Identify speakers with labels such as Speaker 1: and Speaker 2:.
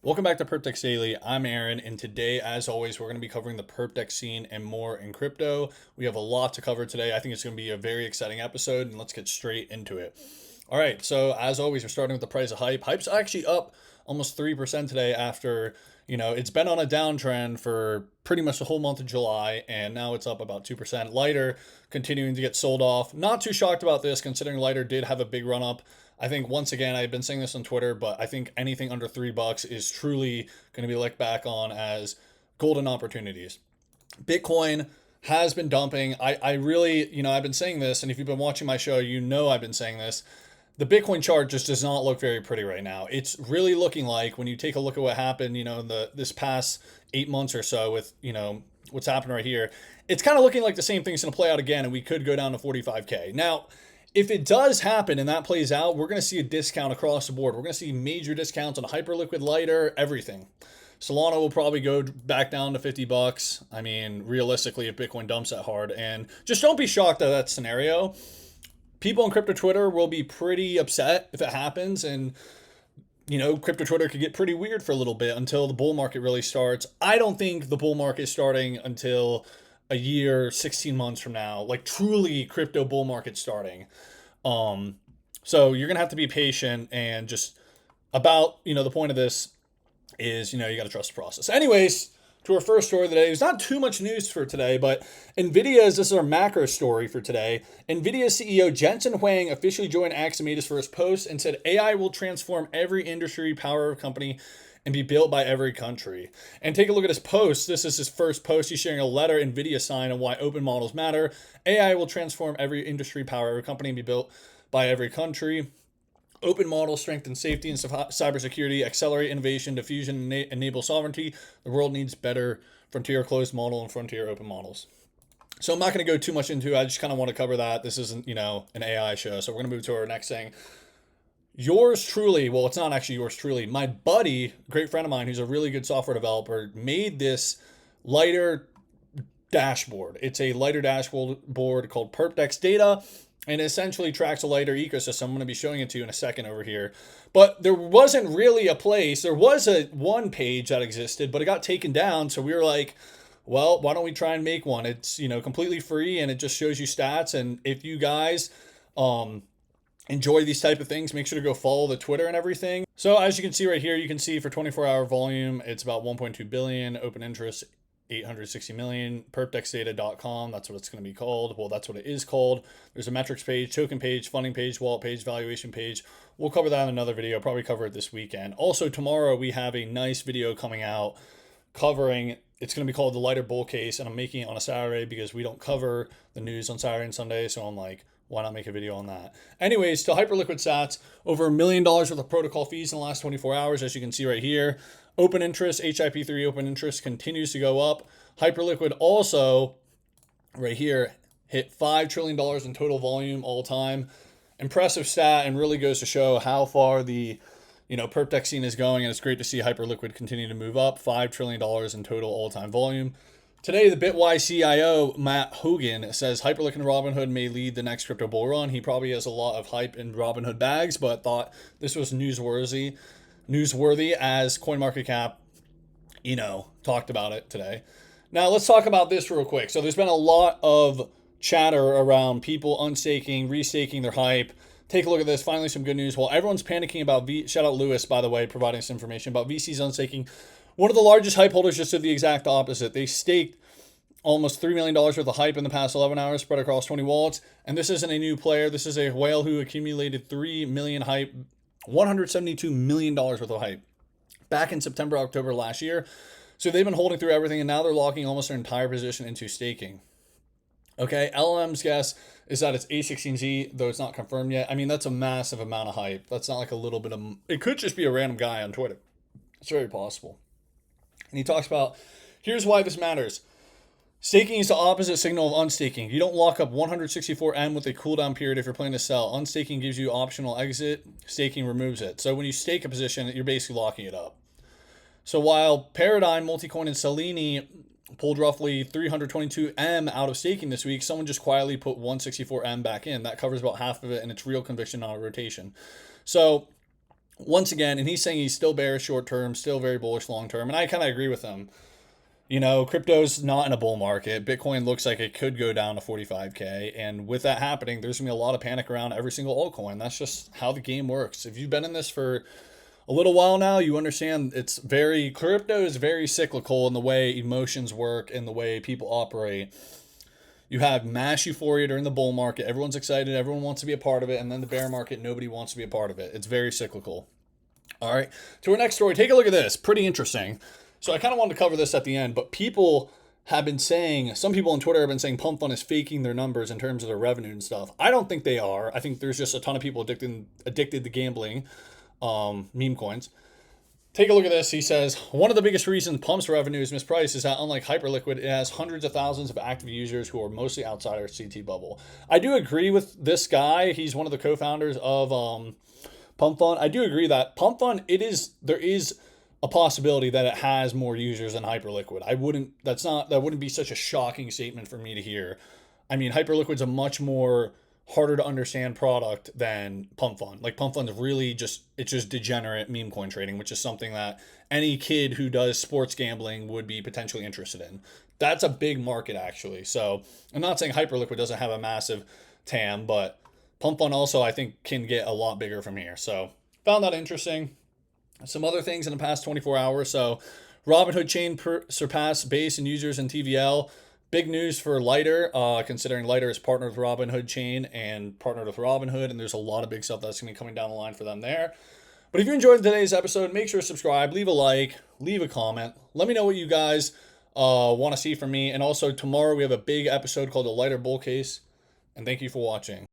Speaker 1: Welcome back to PerpDex Daily. I'm Aaron, and today, as always, we're going to be covering the PerpDex scene and more in crypto. We have a lot to cover today. I think it's going to be a very exciting episode, and let's get straight into it. All right, so as always, we're starting with the price of Hype. Hype's actually up almost 3% today after, it's been on a downtrend for pretty much the whole month of July, and now it's up about 2%. Lighter continuing to get sold off. Not too shocked about this, considering Lighter did have a big run up. I think once again, I've been saying this on Twitter, but I think anything under $3 is truly going to be looked back on as golden opportunities. Bitcoin has been dumping. I really, I've been saying this, and if you've been watching my show, I've been saying this. The Bitcoin chart just does not look very pretty right now. It's really looking like when you take a look at what happened, in this past 8 months or so with, what's happened right here, it's kind of looking like the same thing's going to play out again, and we could go down to 45K. Now, if it does happen and that plays out, we're going to see a discount across the board. We're going to see major discounts on Hyperliquid, Lighter, everything. Solana will probably go back down to $50. I mean, realistically, if Bitcoin dumps that hard. And just don't be shocked at that scenario. People on crypto Twitter will be pretty upset if it happens. And, crypto Twitter could get pretty weird for a little bit until the bull market really starts. I don't think the bull market is starting until a year, 16 months from now, like truly crypto bull market starting. So you're going to have to be patient and just the point of this is, you got to trust the process. Anyways, to our first story today, there's not too much news for today, but this is our macro story for today. NVIDIA CEO Jensen Huang officially joined Axie, made his first post and said AI will transform every industry, power of company, and be built by every country. And take a look at his post. This is his first post. He's sharing a letter NVIDIA signed on why open models matter. AI will transform every industry, power, every company, and be built by every country. Open models strengthen safety and cybersecurity, accelerate innovation, diffusion, and enable sovereignty. The world needs better frontier closed model and frontier open models. So I'm not going to go too much into it. I just kind of want to cover that. This isn't, an AI show. So we're going to move to our next thing. Yours truly, well, it's not actually yours truly. My buddy, great friend of mine, who's a really good software developer, made this lighter dashboard. It's a lighter dashboard called PerpDex Data, and it essentially tracks a lighter ecosystem. I'm going to be showing it to you in a second over here. But there wasn't really a place. There was one page that existed, but it got taken down. So we were like, well, why don't we try and make one? It's, completely free, and it just shows you stats. And if you guys, enjoy these type of things, make sure to go follow the Twitter and everything. So as you can see right here, you can see for 24-hour volume, it's about 1.2 billion, open interest 860 million, perpdexdata.com, that's what it's going to be called. Well, that's what it is called. There's a metrics page, token page, funding page, wallet page, valuation page. We'll cover that in another video, probably cover it this weekend. Also, tomorrow we have a nice video coming out covering, it's going to be called the Lighter Bull Case, and I'm making it on a Saturday because we don't cover the news on Saturday and Sunday, so I'm like, why not make a video on that? Anyways, to Hyperliquid stats, over $1 million worth of protocol fees in the last 24 hours, as you can see right here. Open interest, HIP3 open interest continues to go up. Hyperliquid also, right here, hit $5 trillion in total volume all time. Impressive stat, and really goes to show how far the PerpDex scene is going, and it's great to see Hyperliquid continue to move up. $5 trillion in total all-time volume. Today, the Bitwise CIO, Matt Hogan, says Hyperliquid and Robinhood may lead the next crypto bull run. He probably has a lot of hype in Robinhood bags, but thought this was newsworthy as CoinMarketCap, talked about it today. Now, let's talk about this real quick. So there's been a lot of chatter around people unstaking, restaking their hype. Take a look at this. Finally, some good news. While everyone's panicking about shout out Lewis, by the way, providing us information about VCs unstaking, one of the largest hype holders just did the exact opposite. They staked almost $3 million worth of hype in the past 11 hours, spread across 20 wallets. And this isn't a new player. This is a whale who accumulated 3 million hype, $172 million worth of hype back in September, October last year. So they've been holding through everything, and now they're locking almost their entire position into staking. Okay, LLM's guess is that it's A16Z, though it's not confirmed yet. I mean, that's a massive amount of hype. That's not like a little bit of... It could just be a random guy on Twitter. It's very possible. And he talks about, here's why this matters. Staking is the opposite signal of unstaking. You don't lock up 164M with a cooldown period if you're planning to sell. Unstaking gives you optional exit. Staking removes it. So when you stake a position, you're basically locking it up. So while Paradigm, Multicoin, and Selene pulled roughly 322M out of staking this week, someone just quietly put 164M back in. That covers about half of it, and it's real conviction, not a rotation. So once again, and he's saying he's still bearish short term, still very bullish long term, and I kind of agree with him. You know, crypto's not in a bull market. Bitcoin looks like it could go down to 45K. And with that happening, there's going to be a lot of panic around every single altcoin. That's just how the game works. If you've been in this for a little while now, you understand crypto is very cyclical in the way emotions work and the way people operate. You have mass euphoria during the bull market. Everyone's excited. Everyone wants to be a part of it. And then the bear market, nobody wants to be a part of it. It's very cyclical. All right. To our next story, take a look at this. Pretty interesting. So I kind of wanted to cover this at the end, but people have been saying, some people on Twitter have been saying Pump Fund is faking their numbers in terms of their revenue and stuff. I don't think they are. I think there's just a ton of people addicted to gambling, meme coins. Take a look at this. He says, one of the biggest reasons Pump's revenue is mispriced is that unlike Hyperliquid, it has hundreds of thousands of active users who are mostly outside our CT bubble. I do agree with this guy. He's one of the co-founders of Pump Fund. I do agree that Pump Fund, there is a possibility that it has more users than Hyperliquid. That wouldn't be such a shocking statement for me to hear. I mean, Hyperliquid's a much more harder to understand product than Pump Fund. Like Pump Fund's really it's just degenerate meme coin trading, which is something that any kid who does sports gambling would be potentially interested in. That's a big market actually. So I'm not saying Hyperliquid doesn't have a massive TAM, but Pump Fund also I think can get a lot bigger from here. So found that interesting. Some other things in the past 24 hours. So Robinhood chain surpassed base and users in TVL. Big news for Lighter, considering Lighter is partnered with Robinhood chain and partnered with Robinhood, and there's a lot of big stuff that's going to be coming down the line for them there. But if you enjoyed today's episode, make sure to subscribe, leave a like, leave a comment. Let me know what you guys want to see from me. And also tomorrow we have a big episode called the Lighter Bull Case. And thank you for watching.